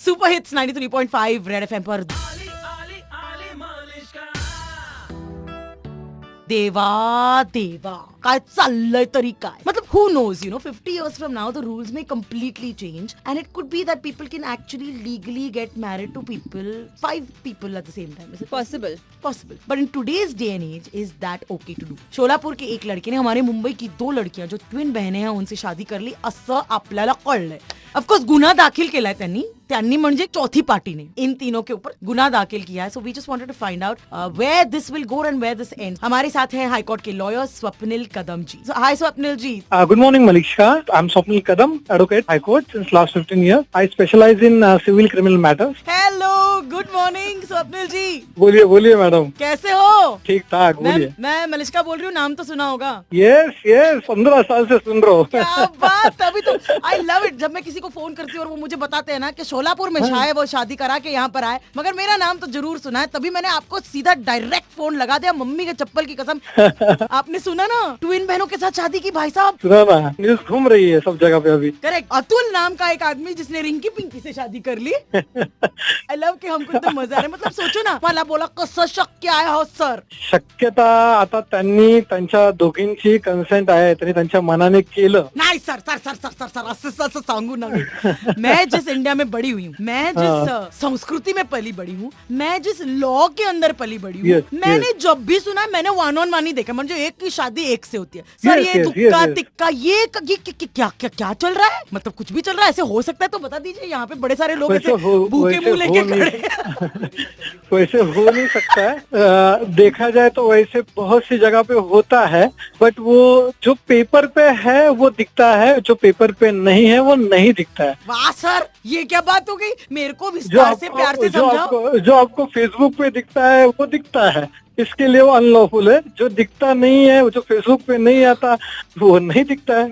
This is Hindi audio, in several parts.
सुपर हिट्स 93.5 रेड एफएम पर देवा देवा काय चाललंय तरी काय मतलब who knows, you know, 50 years from now the rules may completely change and it could be that people can actually legally get married to people, 5 people at the same time. Is it Possible. Possible. But in today's day and age, is that okay to do? शोलापूर के एक लड़के ने हमारे मुंबई की 2 लड़कियां जो ट्विन बहनें हैं उनसे शादी कर ली असं आपल्याला कळलंय. ऑफकोर्स गुन्हा दाखिल केलाय त्यांनी म्हणजे चौथी पार्टीने इन तीनों के ऊपर गुन्हा दाखिल किया है. So we just wanted to find out where this will go and where this end. हमारे साथ हैं हाई कोर्ट के lawyer Swapnil Kadam ji. Hi Swapnil ji. Good morning, Malisha. I'm Swapnil Kadam, advocate, High Court since last 15 years. I specialize in civil criminal matters. Hello good morning Swapnil ji. बोलिए मैडम. कैसे हो? ठीक ठाक बोलिए. मैं मलिश्का बोल रही हूँ. नाम तो सुना होगा. यस 15 साल से सुन रहा हूँ. क्या बात. तभी तो आई लव इट जब मैं किसी को फोन करती हूँ और वो मुझे बताते हैं ना कि शोलापुर में शायद वो शादी करा के यहाँ पर आए, मगर मेरा नाम तो जरूर सुना है. तभी मैंने आपको सीधा डायरेक्ट फोन लगा दिया. मम्मी के चप्पल की कसम. आपने सुना ना ट्विन बहनों के साथ शादी की भाई साहब. सुना ना, न्यूज घूम रही है सब जगह पे अभी. करेक्ट. अतुल नाम का एक आदमी जिसने रिंकी पिंकी से शादी कर ली. आई लव कि हमको एकदम मजा आ रहा है. मतलब सोचो ना, मला बोला कसं शक्य आहे हो सर. शक्यता आता त्यांनी त्यांच्या दोघींची कन्सेंट आहे, त्यांनी त्यांच्या मनाने केलं. नहीं sir sir sir sir sir sir असं सांगू ना. मैं जिस इंडिया में बड़ी हुई हूँ, मैं जिस संस्कृति में पली बड़ी हूँ, मैं जिस लॉ के अंदर पली बड़ी हूँ, मैंने जब भी सुना मैंने 1-on-1 ही देखा. म्हणजे एक की शादी एक से होती है सर. ये दुक्का तिक्का ये क्या चल रहा है. मतलब कुछ भी चल रहा है. ऐसे हो सकता है तो बता दीजिए. यहाँ पे बड़े सारे लोग ऐसे भूखे मुंह लेके खड़े. वैसे हो नहीं सकता है. देखा जाए तो वैसे बहुत सी जगह पे होता है, बट वो जो पेपर पे है वो दिखता है, जो पेपर पे नहीं है वो नहीं दिखता है. वाह सर, ये क्या बात हो गई. मेरे को विस्तार से प्यार से समझाओ. जो आपको फेसबुक पे दिखता है वो दिखता है, इसके लिए वो अनलॉफुल है. जो दिखता नहीं है, जो फेसबुक पे नहीं आता वो नहीं दिखता है.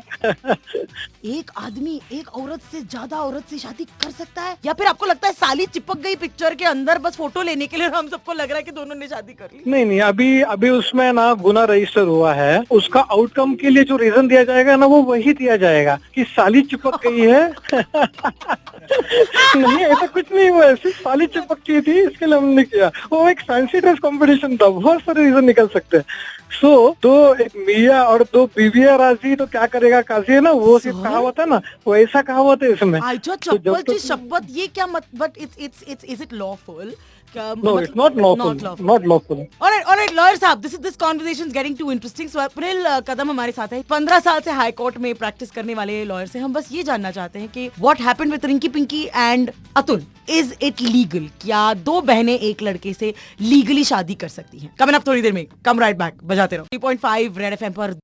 एक आदमी एक औरत से ज्यादा औरत से शादी कर सकता है, या फिर आपको लगता है साली चिपक गई पिक्चर के अंदर बस फोटो लेने के लिए और हम सबको लग रहा है कि दोनों ने शादी कर ली. नहीं, अभी उसमें ना गुना रजिस्टर हुआ है. उसका आउटकम के लिए जो रीजन दिया जाएगा ना वो वही दिया जाएगा कि साली चिपक गई है. नहीं, ऐसा कुछ नहीं हुआ. सिर्फ साली चिपक थी, इसके लिए हमने किया. वो एक फैंसी ड्रेस कॉम्पिटिशन था. बहुत सारे रीजन निकल सकते हैं. तो एक मियाँ और 2 बीवियां राजी तो क्या करेगा काजी, है ना. वो सिर्फ कहावत है ना, वो ऐसा कहावत है इसमें. चप्पल की शपथ ये क्या मत. But it's is it lawful? No, it's not lawful. Not lawful. All right, lawyer साहब, this conversation is getting too interesting. Swapnil Kadam हमारे साथ है. 15 साल से हाई कोर्ट में प्रैक्टिस करने वाले लॉयर से हम बस ये जानना चाहते हैं कि what happened with Rinki Pinki and Atul, is it legal? क्या 2 बहनें एक लड़के से लीगली शादी कर सकती हैं? कमिंग अप थोड़ी देर में. कम राइट बैक. बजाते रहो 3.5 रेड एफएम पर.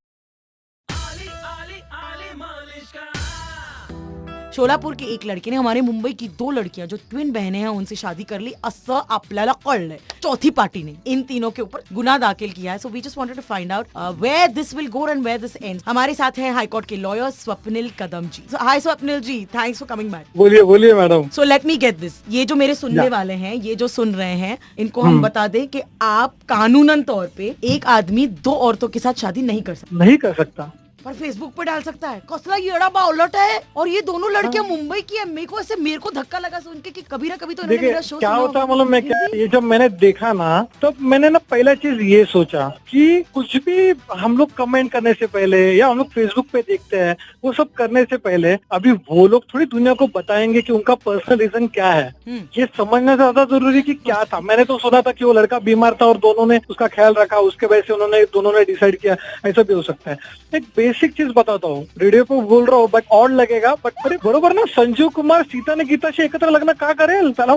शोलापूर के एक लड़के ने हमारे मुंबई की 2 लड़कियां जो ट्विन बहनें हैं उनसे शादी कर ली असं आपल्याला कळलंय. चौथी पार्टी ने इन तीनों के ऊपर गुन्हा दाखिल किया है. So we just wanted to find out where this will go and where this end. हमारे साथ हैं हाई कोर्ट के lawyer Swapnil Kadam ji. Hi Swapnil ji, thanks for coming back. बोलिए madam. So let me get this. ये जो मेरे सुनने वाले हैं, ये जो सुन रहे हैं, इनको हम बता दें कि आप कानूनन तौर पे एक आदमी 2 औरतों के साथ शादी नहीं कर सकता. नहीं कर सकता, पर फेसबुक पे डाल सकता है. कसला येड़ा बावलट है. और ये दोनों लड़कियां मुंबई की है. मेरे को धक्का लगा सुन के कि कभी ना कभी तो इन्होंने मेरा शो क्या सुना होता है होगा. मतलब मैं क्या, ये जब मैंने देखा ना तब मैंने ना पहला चीज ये सोचा कि कुछ भी हम लोग कमेंट करने से पहले या हम लोग फेसबुक पे देखते हैं, वो सब करने से पहले अभी वो लोग थोड़ी दुनिया को बताएंगे कि उनका पर्सनल रीजन क्या है. ये समझना ज्यादा जरूरी कि क्या था. मैंने तो सुना था कि वो लड़का बीमार था और दोनों ने उसका ख्याल रखा, उसके वजह से दोनों ने डिसाइड किया. ऐसा भी हो सकता है. एक बेसिक चीज बताता हूँ, रेडिओ पे बोल रहा हूँ बट ऑड लगेगा, बट अरे बरोबर ना, संजीव कुमार सीता ने गीताशी एकत्र लग्न का करेल. त्याला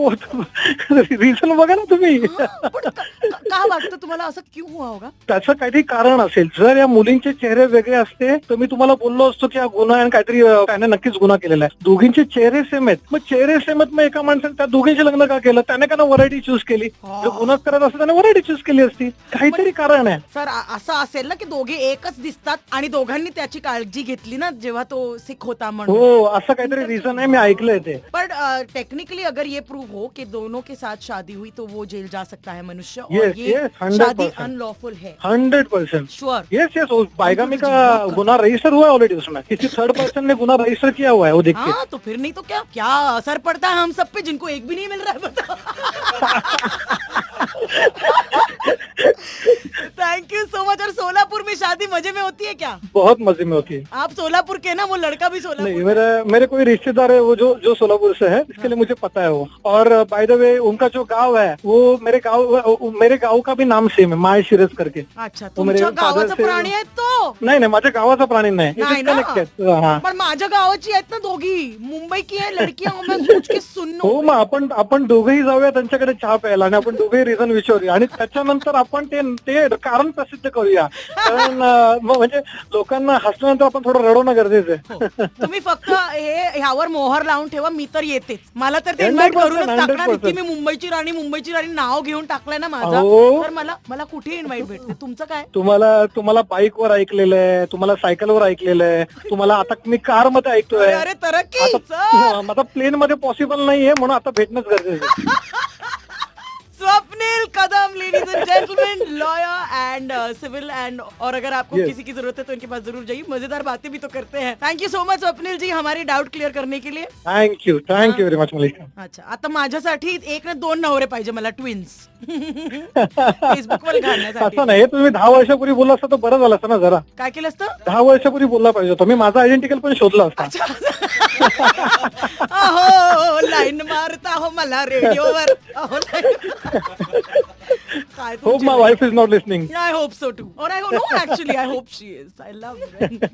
रिझन बघा ना तुम्ही. का वाटतं तुम्हाला असं क्यों हुआ होगा? त्याचं काहीतरी कारण असेल. जर या मुलींचे चेहरे वेगळे असते तर मी तुम्हाला बोललो असतो की हा गुन्हा आहे, काहीतरी त्याने नक्कीच गुन्हा केलेला आहे. दोघींचे चेहरे सेम आहेत. मग चेहरे सेम आहेत, मग एका माणसाने त्या दोघींचे लग्न का केलं? त्याने का ना व्हरायटी चूज केली. जर गुन्हाच करत असतं त्याने व्हरायटी चूज केली असती. काहीतरी कारण आहे सर. असं असेल ना की दोघे एकच दिसतात आणि दोघांनी त्यांनी त्याची काळजी घेतली ना जेव्हा तो सिक होता म्हणून. हो, असं काहीतरी रिझन आहे, मी ऐकलंय ते. बट टेक्निकली अगर ये प्रूव हो कि दोनों के साथ शादी हुई तो वो जेल जा सकता है मनुष्य. और Yes, ये yes, 100%. शादी अनलॉफुल है. 100%. श्योर. यस यस, बाइगामी का गुना रजिस्टर हुआ है ऑलरेडी, उसमें किसी थर्ड पर्सन ने गुना रजिस्टर किया हुआ है, वो देखिए. हाँ तो फिर नहीं तो क्या क्या असर पड़ता है हम सब पे जिनको एक भी नहीं मिल रहा है, बताओ. Thank you so much. और सोलापुर में शादी मजे में होती है क्या? बहुत मजे में होती है. आप सोलापुर के ना, वो लड़का भी सोलापुर. नहीं, मेरे कोई रिश्तेदार है वो जो सोलापुर से है, इसके लिए मुझे पता है वो. और बाय द वे उनका जो गांव है वो मेरे गांव का भी नाम सेम है, माळशिरस करके. अच्छा, तुमच्या गावाचं प्राणी आहेत तो? नाही, माझ्या गावाचा प्राणी नाही. नाही ना? हा. पण माझ्या गावाची आहेत ना दोघी, मुंबई की है लड़कियां. मैं सोच के सुनो. हो, मग आपण दोघेही जाऊया त्यांच्याकडे चहा प्यायला आणि आपण दोघेही रिझन विचारूया आणि त्याच्यानंतर आपण ते कारण प्रसिद्ध करूया. कारण म्हणजे लोकांना हसल्यानंतर आपण थोडं रडवणं गरजेचं आहे. तुम्ही फक्त ह्यावर मोहर लावून ठेवा, मी तर येतेच. मला तर ते इन्व्हाइट करूनच टाकणार की मी मुंबईची राणी नाव घेऊन टाकलंय ना माझं, तर मला कुठे इन्व्हाइट भेटते. तुमचं काय? तुम्हाला बाईकवर ऐकलेलं आहे, तुम्हाला सायकलवर ऐकलेलं आहे, तुम्हाला आता मी कार मध्ये ऐकतोय. अरे तरक्की. आता प्लेन मध्ये पॉसिबल नाहीये, म्हणून आता भेटणंच गरजेचं आहे. Swapnil Kadam, ladies and gentleman, lawyer and civil and, और अगर आपको किसी की जरूरत है तो इनके पास जरूर जाइए, मजेदार बातें भी तो करते हैं. Thank you so much Swapnil ji हमारी डाउट क्लियर करने के लिए. Thank you very much Malika. अच्छा, आता माझ्यासाठी एक ना 2 नवरे पाहिजे मला, ट्विन्स. फेसबुक वर घालण्यासाठी. असं नाही, तुम्ही 10 वर्षापूर्वी बोलला असता तर बरं झालं असतं ना. जरा काय केलं असतं? 10 वर्षापूर्वी बोलला पाहिजे होता. मी माझा आयडेंटिकल पण शोधला असता. अहो लाईन मारता हो मला रेडिओवर. काय Hope my wife is not listening. I hope so too. Or I know, actually I hope she is. I love it.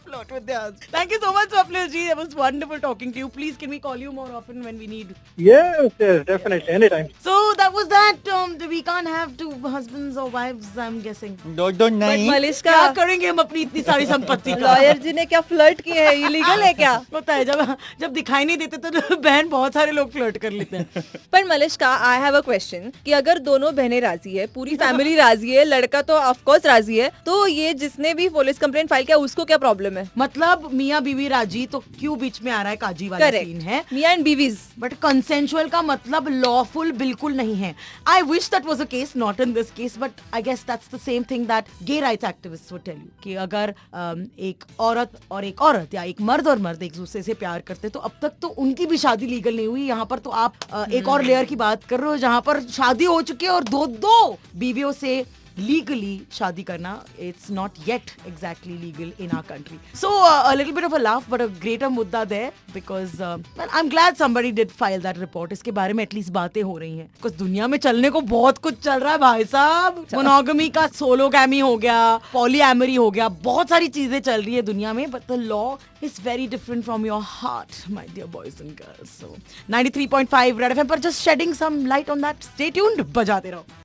Float with theirs. Thank you so much Swapnil ji. It was wonderful talking to you. Please can we call you more often when we need? Yes, definitely, anytime. So that was that. We can't have 2 husbands or wives, I'm guessing. don't नहीं. मलिश्का, क्या करेंगे हम अपनी इतनी सारी संपत्ति का? लॉयर जी ने क्या फ्लर्ट किया है, इलीगल है क्या? होता है, जब दिखाई नहीं देते तो बहन बहुत सारे लोग फ्लर्ट कर लेते हैं. पर Malishka, I have a question कि अगर दोनों बहनें राजी है, पूरी फैमिली राजी है, लड़का तो ऑफ कोर्स राजी है, तो ये जिसने भी पुलिस कंप्लेंट फाइल किया उसको क्या प्रॉब्लम है? मतलब मियाँ बीवी राजी, तो क्यों बीच में आ रहा है काजी वाला सीन है? मियाँ एंड बीवीज. बट कंसेंशुअल का मतलब लॉफुल बिल्कुल नहीं है. I wish that was a case, not in this case, but I guess that's the same thing that gay rights activist would tell you कि अगर एक औरत और एक औरत या एक मर्द और मर्द एक दूसरे से प्यार करते तो अब तक तो उनकी भी शादी लीगल नहीं हुई. यहाँ पर तो आप एक और लेयर की बात कर रहे हो जहाँ पर शादी हो चुकी है और दो बीवियों से legally शादी करना, it's not yet exactly legal in our country. So a little bit of a laugh but a greater मुद्दा there because well, I'm glad somebody did file that report. इसके बारे में एटलीस्ट बातें हो रही हैं. Because दुनिया में चलने को बहुत कुछ चल रहा है भाई साहब. मोनोगमी का सोलोगैमी हो गया, पॉलीएमरी हो गया, बहुत सारी चीजें चल रही है दुनिया में. But the law is very different from your heart, my dear boys and girls. So 93.5 Red FM पर just shedding some light on that. Stay tuned, बजाते रहो.